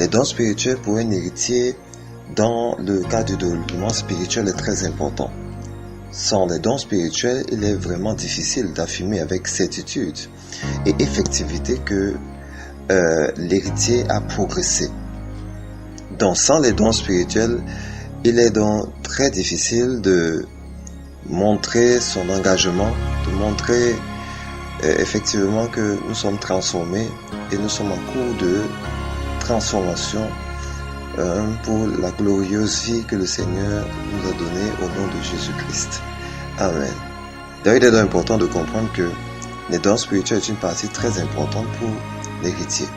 les dons spirituels pour un héritier dans le cadre du développement spirituel est très important. Sans les dons spirituels, il est vraiment difficile d'affirmer avec certitude et effectivité que l'héritier a progressé. Donc, sans les dons spirituels, il est donc très difficile de montrer son engagement, de montrer effectivement que nous sommes transformés et nous sommes en cours de transformation pour la glorieuse vie que le Seigneur nous a donnée au nom de Jésus-Christ. Amen. D'ailleurs, il est important de comprendre que les dons spirituels est une partie très importante pour l'héritier.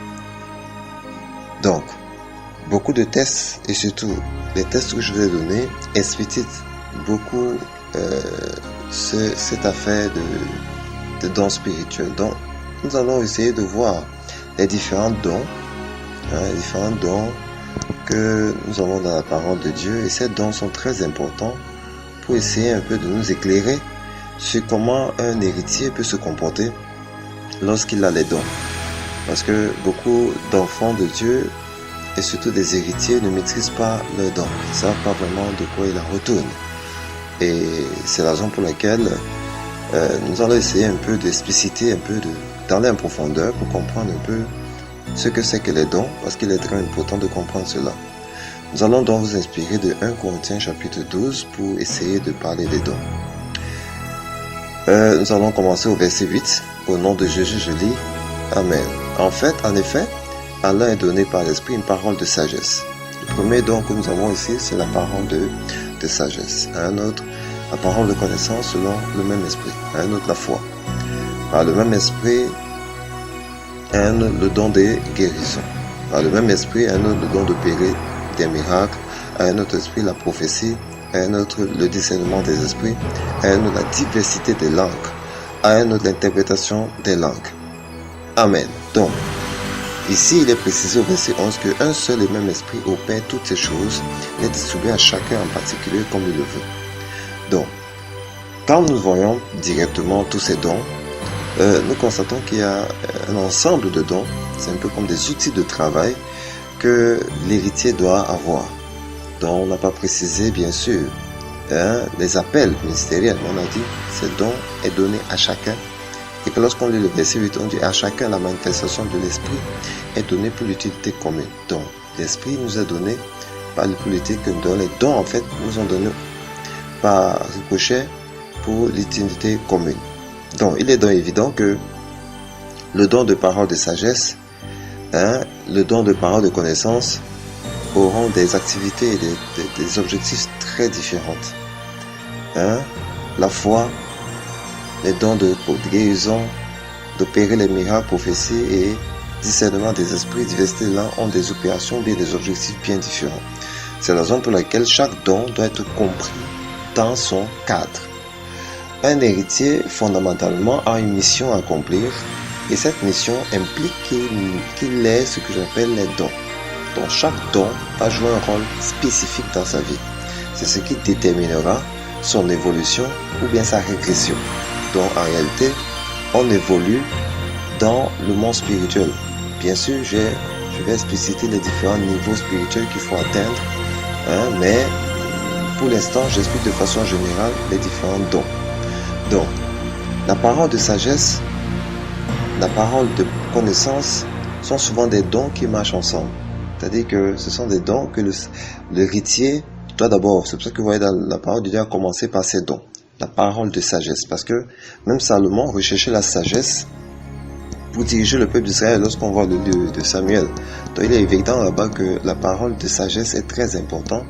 Donc, beaucoup de tests, et surtout les tests que je vous ai donnés, explicitent beaucoup cette affaire de dons spirituels. Donc, nous allons essayer de voir les différents dons, que nous avons dans la parole de Dieu, et ces dons sont très importants pour essayer un peu de nous éclairer sur comment un héritier peut se comporter lorsqu'il a les dons. Parce que beaucoup d'enfants de Dieu et surtout des héritiers ne maîtrisent pas leurs dons, ils ne savent pas vraiment de quoi ils en retournent. Et c'est la raison pour laquelle nous allons essayer un peu d'expliciter, d'aller en profondeur pour comprendre un peu ce que c'est que les dons, parce qu'il est très important de comprendre cela. Nous allons donc vous inspirer de 1 Corinthiens chapitre 12 pour essayer de parler des dons. Nous allons commencer au verset 8. Au nom de Jésus, je lis. Amen. En effet, à l'un est donné par l'Esprit une parole de sagesse. Le premier don que nous avons ici, c'est la parole de sagesse. À un autre, la parole de connaissance selon le même esprit. À un autre, la foi. Par le même esprit, un autre, le don des guérisons. Par le même esprit, un autre, le don d'opérer des miracles. À un autre esprit, la prophétie. À un autre, le discernement des esprits. À un autre, la diversité des langues. À un autre, l'interprétation des langues. Amen. Donc, ici, il est précisé au verset 11 qu'un seul et même esprit opère toutes ces choses, les distribué à chacun en particulier comme il le veut. Donc, quand nous voyons directement tous ces dons, nous constatons qu'il y a un ensemble de dons, c'est un peu comme des outils de travail que l'héritier doit avoir. Donc, on n'a pas précisé, bien sûr, les appels ministériels. On a dit, ce don est donné à chacun. Et que lorsqu'on lit le verset 8, on dit à chacun la manifestation de l'esprit est donnée pour l'utilité commune. Donc, l'esprit nous a donné par l'utilité que nous donnons. Les dons, en fait, nous ont donné par ricochet pour l'utilité commune. Donc, il est donc évident que le don de parole de sagesse, le don de parole de connaissance auront des activités et des objectifs très différents. La foi, les dons de guérison, d'opérer les miracles, prophéties et discernement des esprits, diversité des langues ont des opérations et des objectifs bien différents. C'est la raison pour laquelle chaque don doit être compris dans son cadre. Un héritier, fondamentalement, a une mission à accomplir et cette mission implique qu'il ait ce que j'appelle les dons. Donc chaque don va jouer un rôle spécifique dans sa vie. C'est ce qui déterminera son évolution ou bien sa régression. Donc en réalité, on évolue dans le monde spirituel. Bien sûr, je vais expliciter les différents niveaux spirituels qu'il faut atteindre, mais pour l'instant, j'explique de façon générale les différents dons. Donc, la parole de sagesse, la parole de connaissance sont souvent des dons qui marchent ensemble. C'est-à-dire que ce sont des dons que l'héritier doit d'abord, c'est pour ça que vous voyez dans la parole de Dieu a commencé par ces dons. La parole de sagesse, parce que même Salomon recherchait la sagesse pour diriger le peuple d'Israël lorsqu'on voit le livre de Samuel. Donc il est évident là-bas que la parole de sagesse est très importante.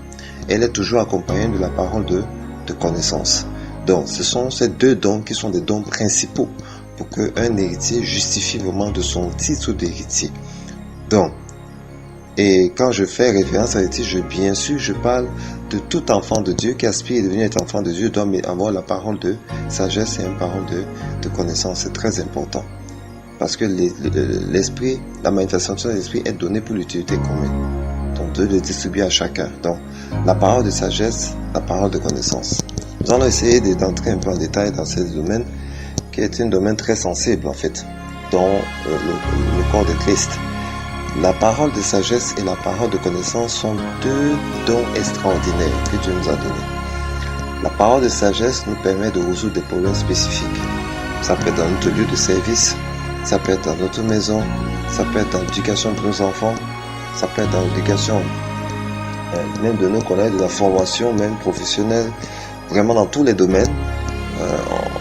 Elle est toujours accompagnée de la parole de connaissance. Donc ce sont ces deux dons qui sont des dons principaux pour qu'un héritier justifie vraiment de son titre d'héritier. Donc, et quand je fais référence à l'héritier, bien sûr, je parle de tout enfant de Dieu qui aspire à devenir un enfant de Dieu, doit avoir la parole de sagesse et une parole de connaissance. C'est très important. Parce que l'esprit, la manifestation de l'esprit est donnée pour l'utilité commune. Donc, de le distribuer à chacun. Donc, la parole de sagesse, la parole de connaissance. Nous allons essayer d'entrer un peu en détail dans ce domaine, qui est un domaine très sensible, en fait, dans le corps de Christ. La parole de sagesse et la parole de connaissance sont deux dons extraordinaires que Dieu nous a donnés. La parole de sagesse nous permet de résoudre des problèmes spécifiques. Ça peut être dans notre lieu de service, ça peut être dans notre maison, ça peut être dans l'éducation pour nos enfants, ça peut être dans l'éducation même de nos collègues, de la formation même professionnelle, vraiment dans tous les domaines,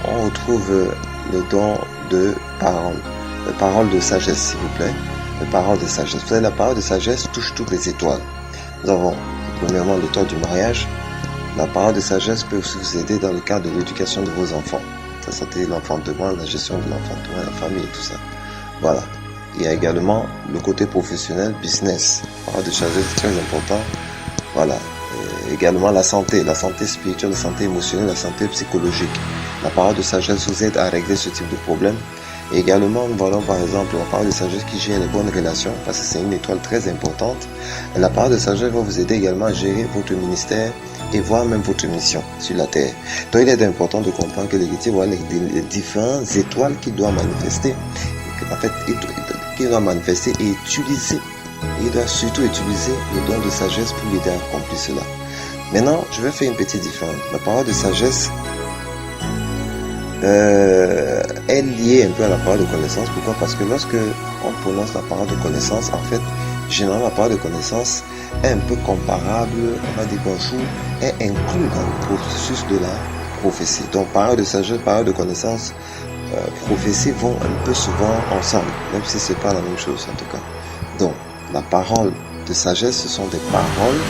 on retrouve le don de parole de sagesse, s'il vous plaît, la parole de sagesse. Vous savez, la parole de sagesse touche toutes les étoiles. Nous avons premièrement l'étoile du mariage. La parole de sagesse peut aussi vous aider dans le cadre de l'éducation de vos enfants. Ça, c'était l'enfantement, la gestion de l'enfantement, la famille et tout ça. Voilà. Il y a également le côté professionnel, business. La parole de sagesse est très important. Voilà. Et également la santé spirituelle, la santé émotionnelle, la santé psychologique. La parole de sagesse vous aide à régler ce type de problème. Et également, nous voyons par exemple la parole de sagesse qui gère les bonnes relations, parce que c'est une étoile très importante. Et la parole de sagesse va vous aider également à gérer votre ministère et voire même votre mission sur la terre. Donc il est important de comprendre que l'héritier voit les différentes étoiles qu'il doit manifester. En fait, qu'il doit manifester et utiliser. Il doit surtout utiliser le don de sagesse pour l'aider à accomplir cela. Maintenant, je vais faire une petite différence. La parole de sagesse est liée un peu à la parole de connaissance. Pourquoi? Parce que lorsque on prononce la parole de connaissance, en fait, généralement la parole de connaissance est un peu comparable, on va dire bonjour, est inclus dans le processus de la prophétie. Donc parole de sagesse, parole de connaissance, prophétie vont un peu souvent ensemble, même si c'est pas la même chose en tout cas. Donc la parole de sagesse, ce sont des paroles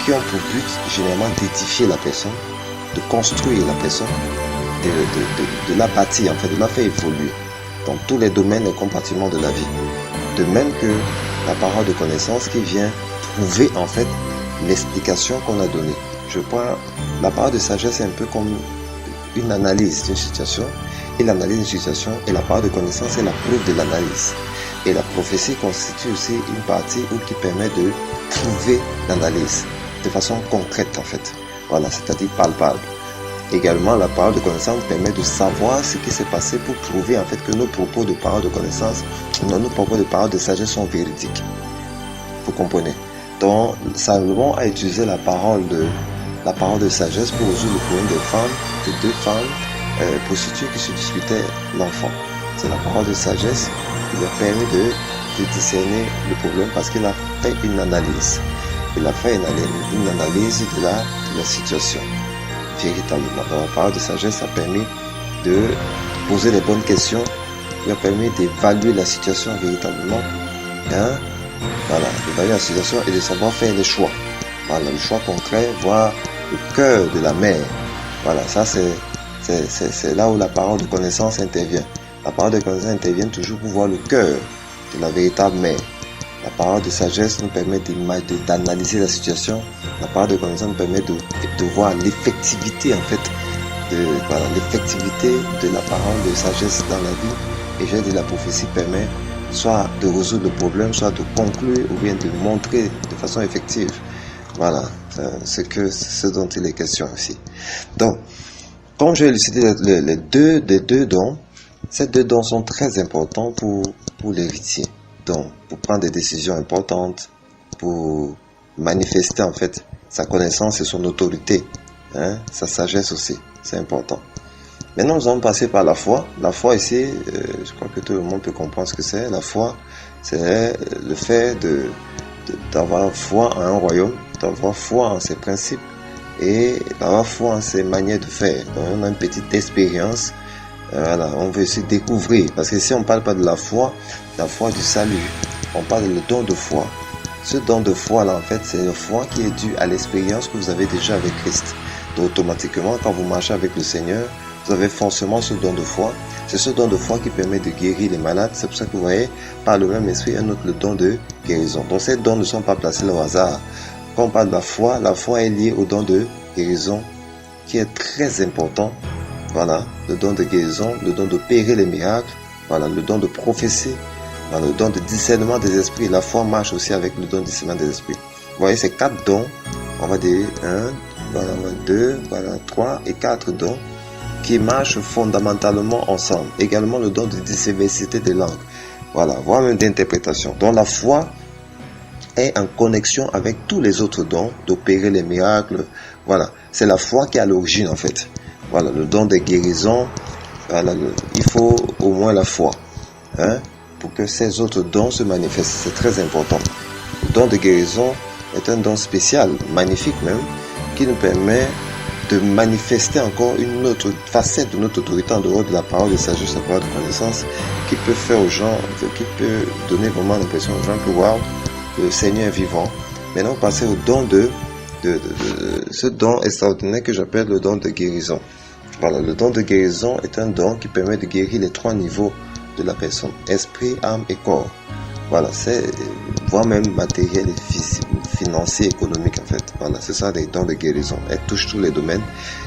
qui ont pour but généralement d'édifier la personne, de construire la personne, de la bâtir, en fait, de la faire évoluer dans tous les domaines et compartiments de la vie. De même que la parole de connaissance qui vient prouver en fait l'explication qu'on a donnée. Je prends la parole de sagesse, c'est un peu comme une analyse d'une situation, et l'analyse d'une situation et la parole de connaissance est la preuve de l'analyse. Et la prophétie constitue aussi une partie qui permet de prouver l'analyse de façon concrète en fait. Voilà, c'est-à-dire palpable. Également, la parole de connaissance permet de savoir ce qui s'est passé pour prouver en fait que nos propos de parole de connaissance, nos propos de parole de sagesse sont véridiques. Vous comprenez? Donc, Salomon a utilisé la parole de sagesse pour résoudre le problème de deux femmes prostituées qui se disputaient l'enfant. C'est la parole de sagesse qui lui a permis de discerner le problème parce qu'il a fait une analyse. Il a fait une analyse de la situation. Véritablement. Donc, la parole de sagesse a permis de poser les bonnes questions, lui a permis d'évaluer la situation véritablement, voilà, d'évaluer la situation et de savoir faire les choix. Voilà, le choix concret, voir le cœur de la mère. Voilà, ça c'est là où la parole de connaissance intervient. La parole de connaissance intervient toujours pour voir le cœur de la véritable mère. La parole de sagesse nous permet d'analyser la situation. La parole de connaissance nous permet de voir l'effectivité en fait, l'effectivité de la parole de sagesse dans la vie. Et j'ai dit la prophétie permet soit de résoudre le problème, soit de conclure ou bien de montrer de façon effective. Voilà, ce dont il est question ici. Donc, comme j'ai élucidé les deux dons, ces deux dons sont très importants pour l'héritier. Donc, pour prendre des décisions importantes, pour manifester en fait sa connaissance et son autorité, sa sagesse aussi, c'est important. Maintenant, nous allons passer par la foi. La foi ici, je crois que tout le monde peut comprendre ce que c'est. La foi, c'est le fait d'avoir foi en un royaume, d'avoir foi en ses principes et d'avoir foi en ses manières de faire. Donc, on a une petite expérience. Voilà, on veut aussi découvrir, parce que si on ne parle pas de la foi du salut, on parle du don de foi. Ce don de foi là, en fait, c'est la foi qui est due à l'expérience que vous avez déjà avec Christ. Donc automatiquement, quand vous marchez avec le Seigneur, vous avez forcément ce don de foi. C'est ce don de foi qui permet de guérir les malades. C'est pour ça que vous voyez, par le même esprit, un autre le don de guérison. Donc ces dons ne sont pas placés au hasard. Quand on parle de la foi est liée au don de guérison, qui est très important. Voilà, le don de guérison, le don d'opérer les miracles, voilà, le don de prophétie, voilà, le don de discernement des esprits. La foi marche aussi avec le don de discernement des esprits. Vous voyez, ces 4 dons, on va dire 1, voilà, 2, voilà, 3 et 4 dons qui marchent fondamentalement ensemble. Également le don de diversité des langues. Voilà, voire même d'interprétation. Donc la foi est en connexion avec tous les autres dons, d'opérer les miracles. Voilà, c'est la foi qui est à l'origine en fait. Voilà, le don de guérison, voilà, il faut au moins la foi, hein, pour que ces autres dons se manifestent. C'est très important. Le don de guérison est un don spécial, magnifique même, qui nous permet de manifester encore une autre facette de notre autorité en dehors de la parole de sagesse, la parole de connaissance, qui peut faire aux gens, qui peut donner vraiment l'impression aux gens que waouh, le Seigneur est vivant. Maintenant, passer au don de ce don extraordinaire que j'appelle le don de guérison. Voilà, le don de guérison est un don qui permet de guérir les 3 niveaux de la personne, esprit, âme et corps. Voilà, c'est voire même matériel et physique, financier, économique en fait. Voilà, c'est ça les dons de guérison. Elle touche tous les domaines.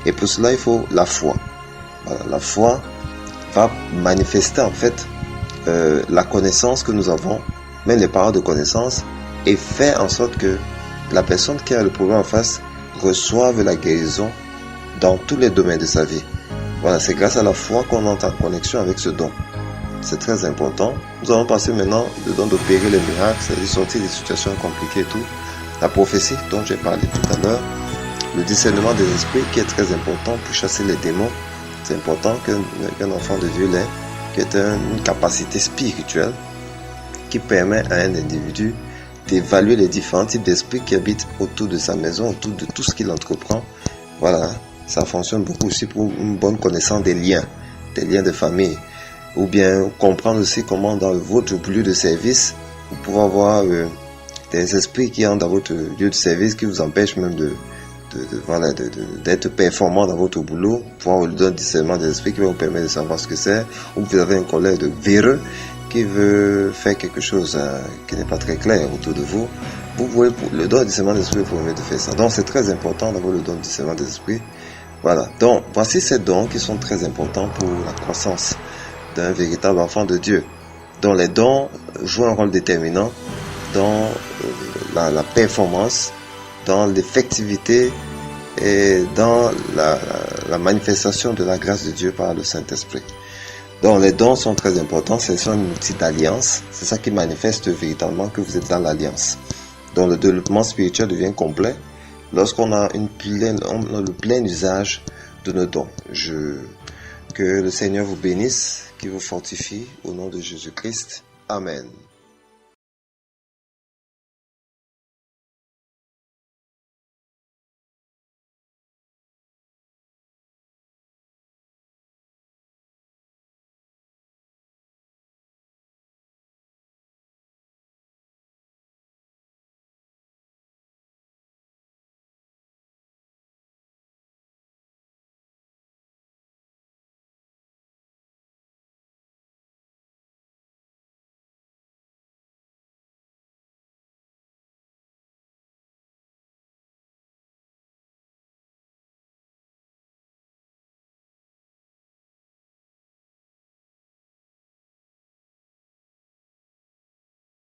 Et pour cela, il faut la foi. Voilà, la foi va manifester en fait la connaissance que nous avons, même les paroles de connaissance, et faire en sorte que la personne qui a le problème en face reçoive la guérison dans tous les domaines de sa vie. Voilà, c'est grâce à la foi qu'on entre en connexion avec ce don. C'est très important. Nous allons passer maintenant le don d'opérer les miracles, c'est-à-dire sortir des situations compliquées et tout. La prophétie dont j'ai parlé tout à l'heure, le discernement des esprits qui est très important pour chasser les démons. C'est important qu'un enfant de Dieu l'ait, qui est une capacité spirituelle qui permet à un individu d'évaluer les différents types d'esprits qui habitent autour de sa maison, autour de tout ce qu'il entreprend. Voilà, ça fonctionne beaucoup aussi pour une bonne connaissance des liens de famille. Ou bien comprendre aussi comment dans votre lieu de service, vous pouvez avoir des esprits qui entrent dans votre lieu de service qui vous empêchent même d'être performant dans votre boulot, pour avoir le don de discernement des esprits qui va vous permettre de savoir ce que c'est. Ou vous avez un collègue de véreux qui veut faire quelque chose qui n'est pas très clair autour de vous. Vous pouvez, le don de discernement des esprits vous permet de faire ça. Donc c'est très important d'avoir le don de discernement des esprits. Voilà, donc voici ces dons qui sont très importants pour la croissance d'un véritable enfant de Dieu, dont les dons jouent un rôle déterminant dans la performance, dans l'effectivité et dans la manifestation de la grâce de Dieu par le Saint-Esprit. Donc les dons sont très importants, ce sont un outil d'alliance, c'est ça qui manifeste véritablement que vous êtes dans l'alliance. Donc le développement spirituel devient complet lorsqu'on a le plein usage de nos dons. Que le Seigneur vous bénisse, qu'il vous fortifie au nom de Jésus-Christ. Amen.